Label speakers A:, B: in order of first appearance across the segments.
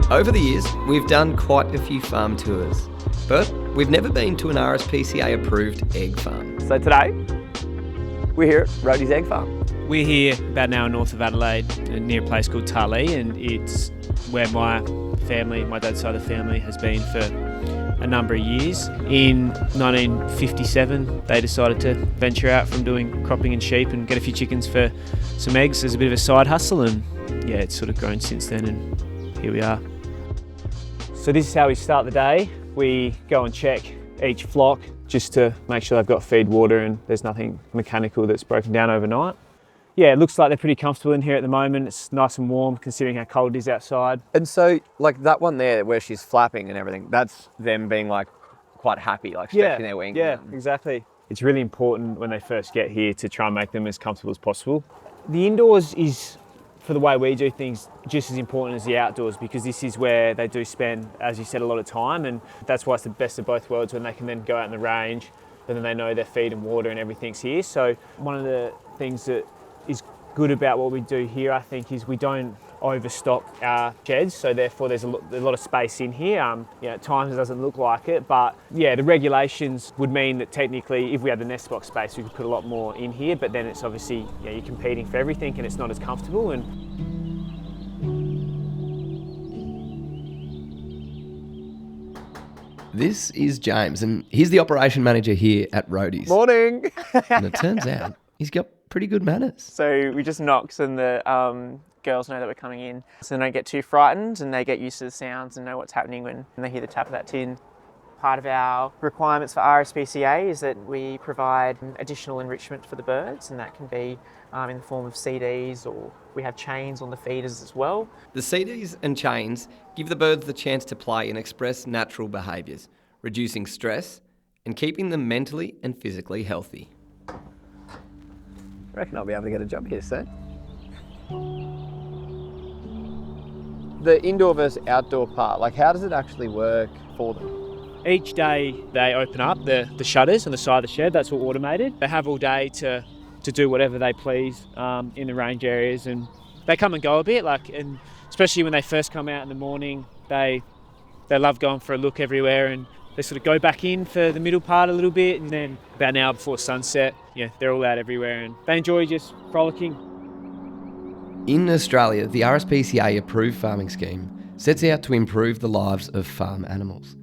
A: Over the years, we've done quite a few farm tours, but we've never been to an RSPCA approved egg farm.
B: So today, we're here at Rohde's Egg Farm.
C: We're here about an hour north of Adelaide, near a place called Tarlee, and it's where my dad's side of the family, has been for a number of years. In 1957, they decided to venture out from doing cropping and sheep and get a few chickens for some eggs as a bit of a side hustle, and yeah, it's sort of grown since then, and here we are. So this is how we start the day. We go and check each flock just to make sure they've got feed, water, and there's nothing mechanical that's broken down overnight. Yeah, it looks like they're pretty comfortable in here at the moment. It's nice and warm considering how cold it is outside.
B: And so, like that one there where she's flapping and everything, that's them being like quite happy, like stretching their wings.
C: Yeah, exactly. It's really important when they first get here to try and make them as comfortable as possible. The indoors is, for the way we do things, just as important as the outdoors, because this is where they do spend, as you said, a lot of time, and that's why it's the best of both worlds when they can then go out in the range, but then they know their feed and water and everything's here. So one of the things that is good about what we do here, I think, is we don't overstock our sheds, so therefore there's a lot of space in here. At times it doesn't look like it, but yeah, the regulations would mean that technically if we had the nest box space we could put a lot more in here, but then it's obviously, you're competing for everything and it's not as comfortable. And
A: This is James, and he's the operation manager here at Rohde's.
B: Morning!
A: And it turns out he's got pretty good manners.
D: So we just knock so the girls know that we're coming in, so they don't get too frightened and they get used to the sounds and know what's happening when they hear the tap of that tin. Part of our requirements for RSPCA is that we provide additional enrichment for the birds, and that can be in the form of CDs, or we have chains on the feeders as well.
A: The CDs and chains give the birds the chance to play and express natural behaviours, reducing stress and keeping them mentally and physically healthy.
B: I reckon I'll be able to get a job here soon. The indoor versus outdoor part, like how does it actually work for them?
C: each day they open up the shutters on the side of the shed. That's all automated. They have all day to do whatever they please in the range areas, and they come and go a bit, and especially when they first come out in the morning, they love going for a look everywhere, and they sort of go back in for the middle part a little bit, and then about an hour before sunset, they're all out everywhere and they enjoy just frolicking.
A: In Australia, the RSPCA Approved farming scheme sets out to improve the lives of farm animals.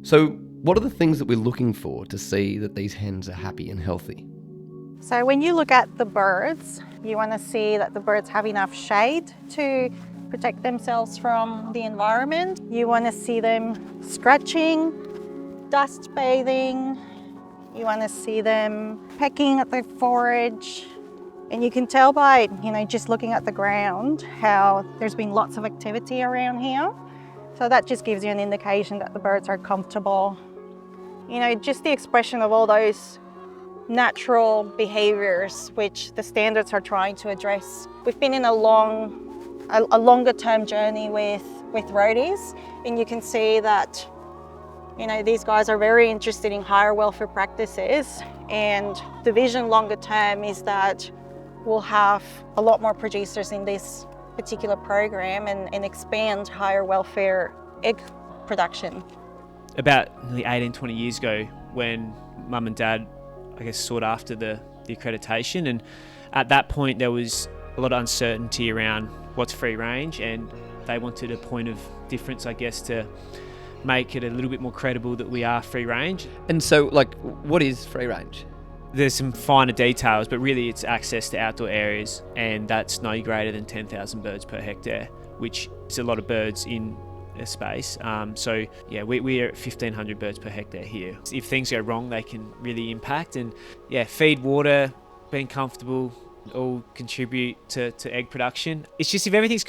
A: So what are the things that we're looking for to see that these hens are happy and healthy?
E: So when you look at the birds, you want to see that the birds have enough shade to protect themselves from the environment. You want to see them scratching, dust bathing. You want to see them pecking at their forage. And you can tell by, just looking at the ground how there's been lots of activity around here. So that just gives you an indication that the birds are comfortable. Just the expression of all those natural behaviours which the standards are trying to address. We've been in a longer term journey with Rohde's, and you can see that these guys are very interested in higher welfare practices, and the vision longer term is that we'll have a lot more producers in this particular program and expand higher welfare egg production.
C: About nearly 18, 20 years ago, when Mum and Dad, sought after the accreditation, and at that point there was a lot of uncertainty around what's free range, and they wanted a point of difference, to make it a little bit more credible that we are free range.
B: And so, what is free range?
C: There's some finer details, but really it's access to outdoor areas, and that's no greater than 10,000 birds per hectare, which is a lot of birds in a space. We are at 1,500 birds per hectare here. If things go wrong, they can really impact, and feed, water, being comfortable, all contribute to egg production. It's just if everything's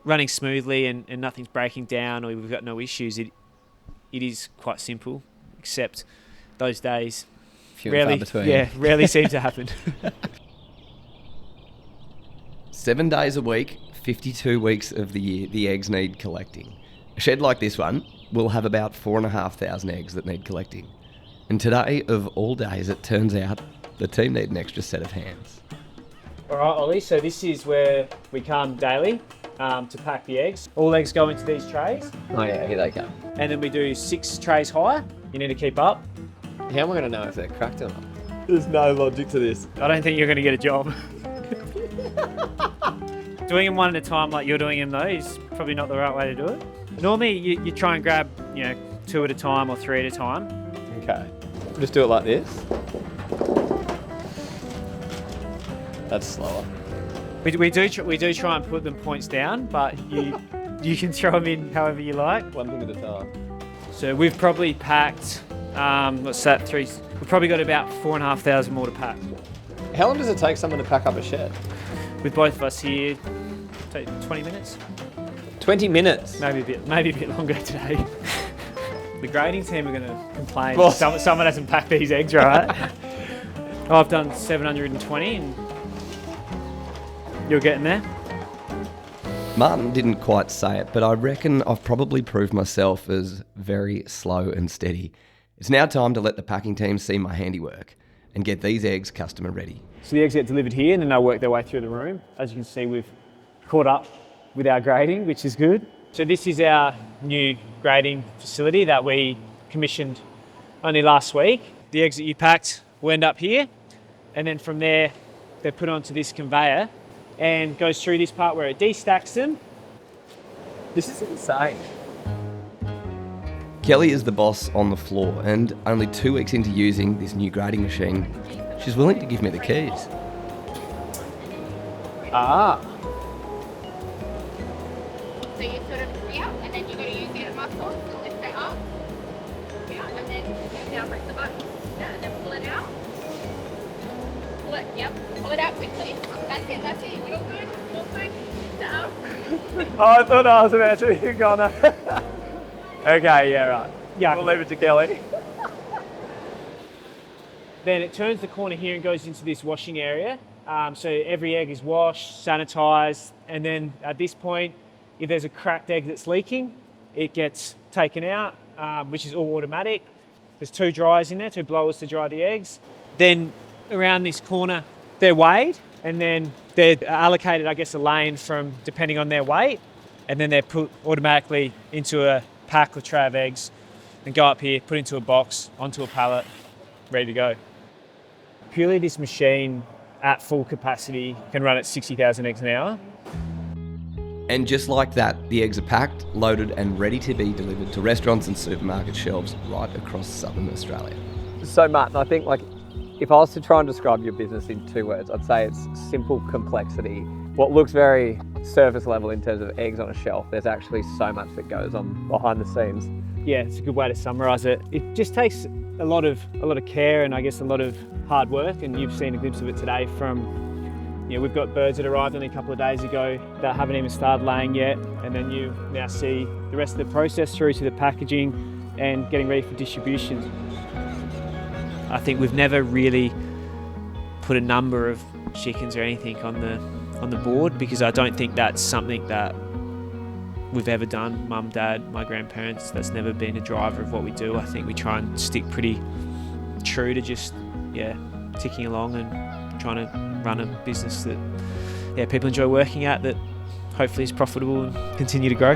C: running smoothly and nothing's breaking down, or we've got no issues, it is quite simple, except those days rarely seem to happen.
A: 7 days a week, 52 weeks of the year, the eggs need collecting. A shed like this one will have about 4,500 eggs that need collecting. And today, of all days, it turns out the team need an extra set of hands.
C: All right, Ollie, so this is where we come daily. to pack the eggs. All eggs go into these trays,
B: Oh yeah, here they come.
C: and then we do 6 trays high. You need to keep up.
B: How am I going to know if they're cracked or not? There's no logic to this.
C: I don't think you're going to get a job. Doing them one at a time like you're doing them though is probably not the right way to do it. Normally you try and grab, 2 at a time or 3 at a time.
B: Okay. Just do it like this. That's slower.
C: We do try and put them points down, but you can throw them in however you like.
B: One thing at a time.
C: So we've probably packed, what's that, we've probably got about 4,500 more to pack.
B: How long does it take someone to pack up a shed?
C: With both of us here, take 20 minutes.
B: 20 minutes?
C: Maybe a bit longer today. The grading team are going to complain.
B: Well,
C: someone hasn't packed these eggs right. I've done 720 and you're getting there.
A: Martin didn't quite say it, but I reckon I've probably proved myself as very slow and steady. It's now time to let the packing team see my handiwork and get these eggs customer ready.
C: So the eggs get delivered here and then they'll work their way through the room. As you can see, we've caught up with our grading, which is good. So this is our new grading facility that we commissioned only last week. The eggs that you packed will end up here, and then from there, they're put onto this conveyor and goes through this part where it destacks them.
B: This is insane.
A: Kelly is the boss on the floor, and only 2 weeks into using this new grading machine, she's willing to give me the keys.
B: Ah.
F: So you sort of, and then you've got to use your muscle to lift it up. And then now press the button. And then pull it out. Pull it, pull it out quickly. That's it, you're good, down.
B: Oh, I thought I was about to. You're gonna. Okay, yeah, right.
C: Yeah.
B: We'll leave it to Kelly.
C: Then it turns the corner here and goes into this washing area. So every egg is washed, sanitized, and then at this point, if there's a cracked egg that's leaking, it gets taken out, which is all automatic. There's 2 dryers in there, 2 blowers to dry the eggs. Then around this corner, they're weighed, and then they're allocated, I guess, a lane from depending on their weight, and then they're put automatically into a pack or tray of eggs and go up here, put into a box, onto a pallet, ready to go. Purely this machine at full capacity can run at 60,000 eggs an hour.
A: And just like that, the eggs are packed, loaded and ready to be delivered to restaurants and supermarket shelves right across southern Australia.
B: So, Martin, I think if I was to try and describe your business in 2 words, I'd say it's simple complexity. What looks very surface level in terms of eggs on a shelf, there's actually so much that goes on behind the scenes.
C: Yeah, it's a good way to summarise it. It just takes a lot of care and I guess a lot of hard work, and you've seen a glimpse of it today from, we've got birds that arrived only a couple of days ago that haven't even started laying yet, and then you now see the rest of the process through to the packaging and getting ready for distribution. I think we've never really put a number of chickens or anything on the board, because I don't think that's something that we've ever done. Mum, Dad, my grandparents, that's never been a driver of what we do. I think we try and stick pretty true to just, ticking along and trying to run a business that, people enjoy working at, that hopefully is profitable and continue to grow.